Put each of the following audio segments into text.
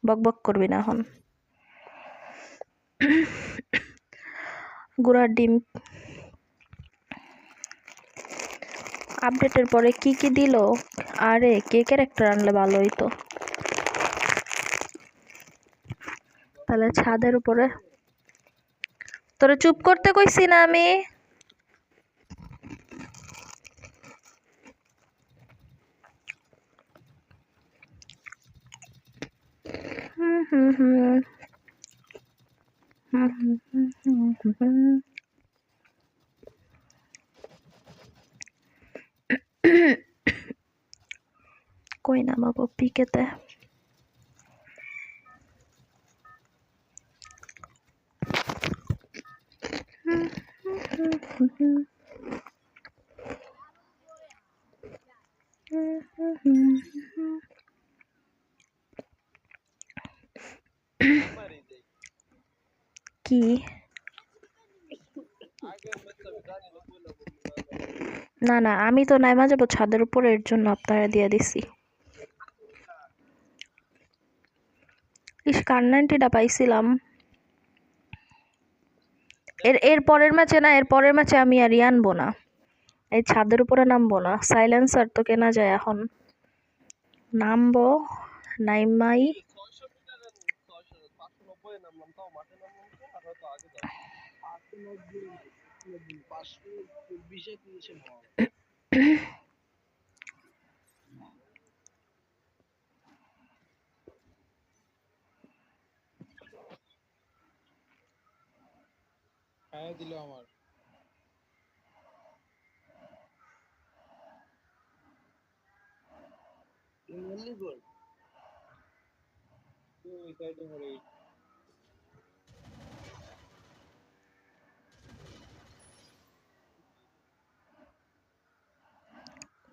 বক বক করবি না এখন। গুড়ার ডিম আপডেটের পরে কি কি দিল? আরে কে ক্যারেক্টার আনলে ভালো হইতো। তাহলে ছাদের উপরে তোরে চুপ করতে কইছি না আমি? হুম হুম হুম হুম হুম হুম হুম হুম। কই নামাবো পিকেতে? কি না না, আমি তো নাইমা যাবো ছাদের উপরে, এর জন্য আপনারা দিয়ে দিছি। ইস, কার 90টা পাইছিলাম। এর পরের ম্যাচে না, এর পরের ম্যাচে আমি আর আনবো না, এই ছাদের উপরে নামবো না। সাইলেন্সার তো কেনা যায় এখন। নামবো নাইমাই। দিল আমার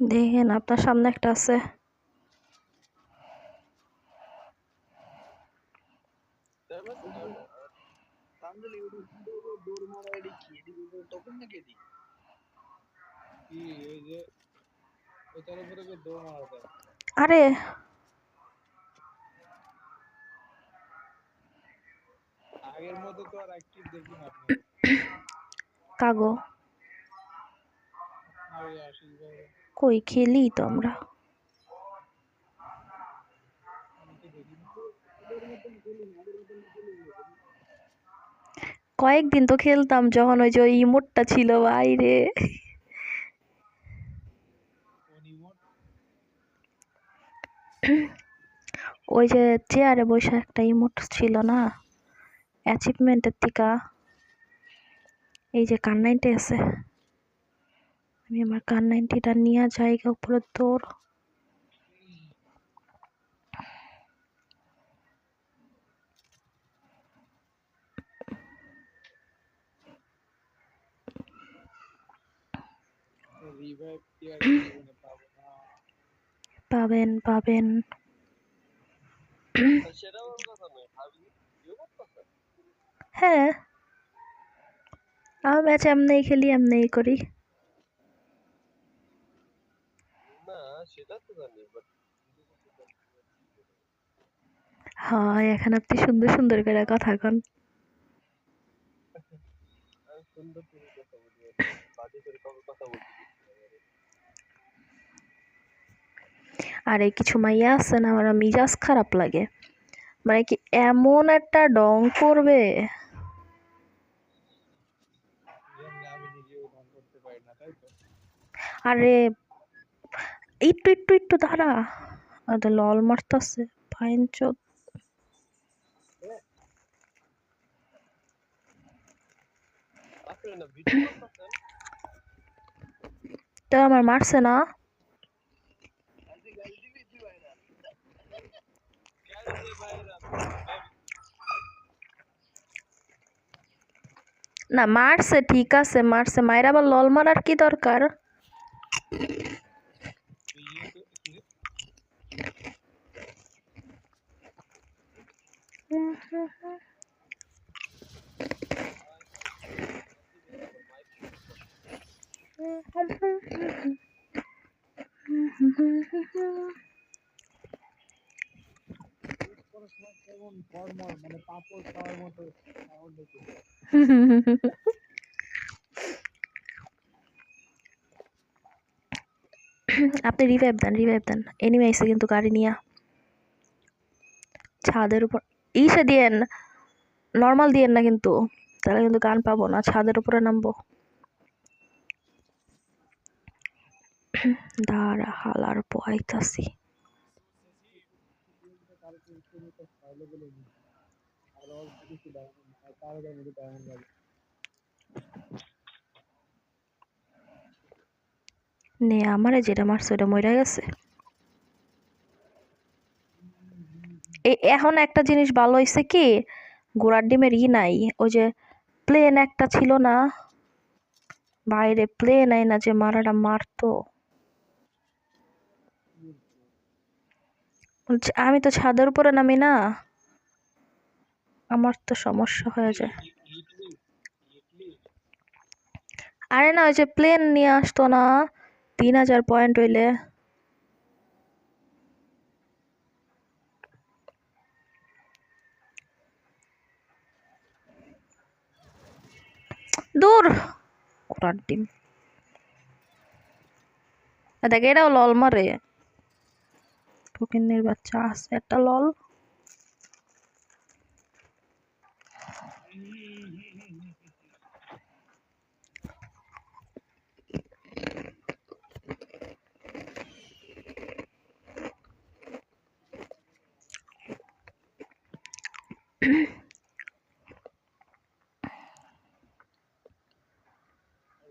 দেখেন আপনার সামনে একটা আছে। কি এই যে ওটার উপরে যে দৌড় মারা যায়। আরে আগের মতো তো আর অ্যাক্টিভ দেখি না আপনি। কাগো ওই আশিস ভাই কই খেলি তো আমরা। আমি তো দেখি না। কয়েকদিন তো খেলতাম যখন ওই যে ওই ইমোটটা ছিল বাইরে। অনিমোট ওই যে চেয়ারে বসে একটা ইমোট ছিল না অ্যাচিভমেন্টের থেকে। এই যে কার 90 আছে, আমি আমার কার 90টা নিয়ে জায়গা উপরে তোর। রিভাইভ কি আর এই জীবনে পাবো না। পাবেন পাবেন। সেটাও কথা নয় ভাবি কেউ করতেছে হ্যাঁ, আমি ম্যাচ এমনি খেলি এমনি করি। না সেটা তো জানি বাট হয়, এখন আপনি সুন্দর সুন্দর করে কথা কন। আমি সুন্দর করে কথা বলি বাজে করে কবে কথা বলতে দিচ্ছি আমারে। আর এই কিছু মাইয়া আছে না, আমার মিজাজ খারাপ লাগে, মানে কি এমন একটা ডং করবে। যেমনি আমি নিজেও ঢং করতে পারি না তাই তো। আরে একটু একটু একটু দাঁড়া, আরে লল মারতাছে ফাইন চোদ। আপনি না ভিডিও করতেছেন তা আমার মারছে না। না মারছে, ঠিক আছে মারছে, মায়ের আবার লল মারার কি দরকার? সময় কেমন কর্মর মানে পাপড় খাওয়ার মতো সাউন্ড হচ্ছে। আপনি রিভাইভ দেন এনিমি আইসে কিন্তু গাড়ি নিয়া ছাদের উপর ইসে দিয়েন নর্মাল দিয়েন না কিন্তু তাহলে কিন্তু গান পাবো না ছাদের উপরে নামবো দাঁড়া হালার পোয়াইতাছি কালকে তুমি তো ফাইলে বলে নি আর অল্প কিছু ডায়মন্ড আর 4000 মতো ডায়মন্ড লাগে। নে আমারে যেটা মারছে ওটা মইরা গেছে এখন একটা জিনিস ভালো হইছে কি ঘোড়ার ডিমের নাই ওই যে প্লেন একটা ছিল না বাইরে প্লেন আই না যে মারাটা মারতো আমি তো ছাদের উপরে নামি না আমার তো সমস্যা হয়ে যায় ইটলি ইটলি আরে না ওই যে প্লেন নিয়ে আসতো না 3000 পয়েন্ট হইলে দূর ঘোড়ার ডিম দেখ এটাও লল মারে ফকিন্নির বাচ্চা আছে একটা লল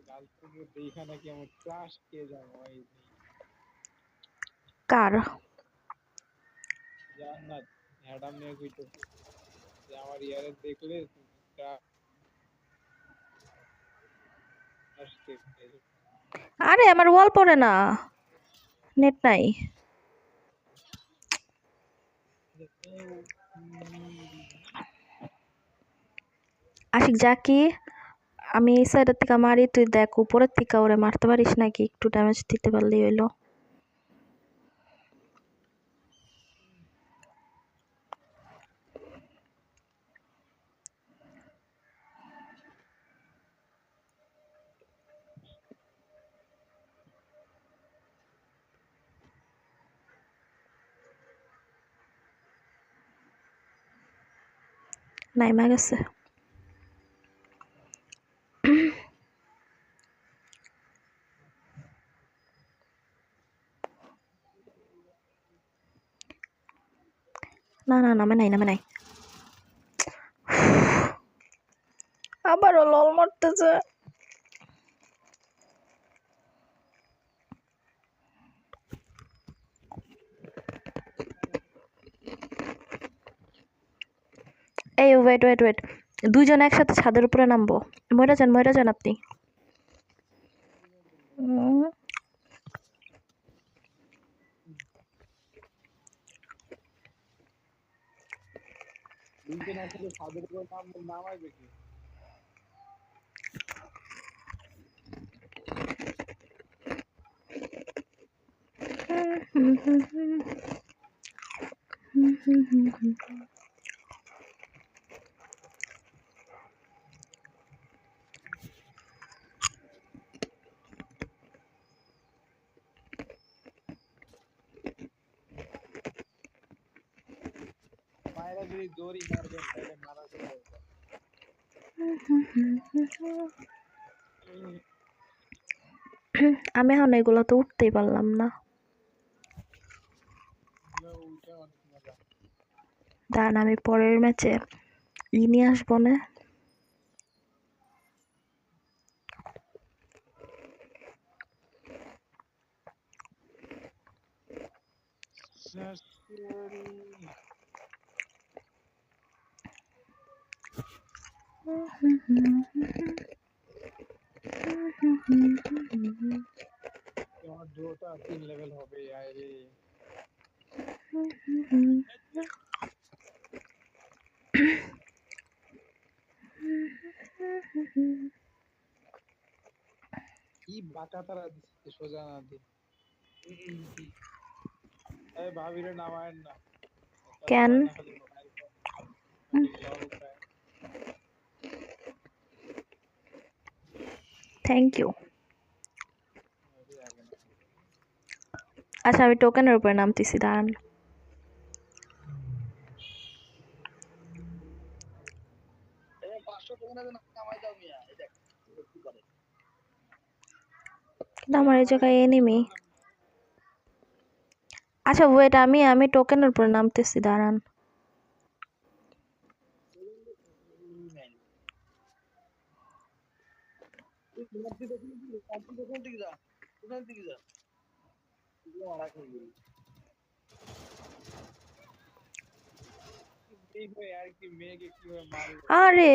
গার্লফ্রেন্ড দেখা নাকি আমার ক্রাশ খেয়ে যাবো এই কার জান্নাত ম্যাডাম নিয়ে কইতেছে যে আমার ইয়ারে দেখলে ক্রাশ খেয়ে যাবে। আরে আমার ওয়াল পড়ে না নেট নাই আশিক জাকি আমি এই সাইডের থেকে মারি তুই দেখ উপরের থেকে ওরে মারতে পারিস নাকি একটু ড্যামেজ দিতে পারলেই হইলো নাইমা গেছে না না নামে নাই আবারও লল মারতেছে এই ওয়েট দুইজন একসাথে ছাদের উপরে নামবো ময়রা যান আপনি দুইজন আসলে ছাদের উপর নামাইবে কি মায়েরা যদি দড়ি মারবেন তাহলে মারা যাবে আমি এখন এগুলো তো উঠতেই পারলাম না ওইটা অনেক মজা দাঁড়ান আমি পরের ম্যাচে নিয়ে আসবো না তোমার ডোটা 3 লেভেল হবে আরে কি বাঁকা তারা দিচ্ছে সোজা না দিয়ে এই ভাবিরে নামায়েন না কেন খালি থ্যাংক ইউ। আচ্ছা আমি টোকেনের উপরে নামতেছি, দাঁড়ান। কিন্তু আমার এই জায়গায় এনিমি। আচ্ছা ওয়েট, আমি টোকেনের উপরে নামতেছি, দাঁড়ান। আরে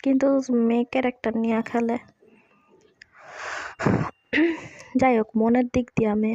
কিন্তু মেয়ে ক্যারেক্টার নিয়ে খেলে। যাই হোক, মনের দিক দিয়ে আমি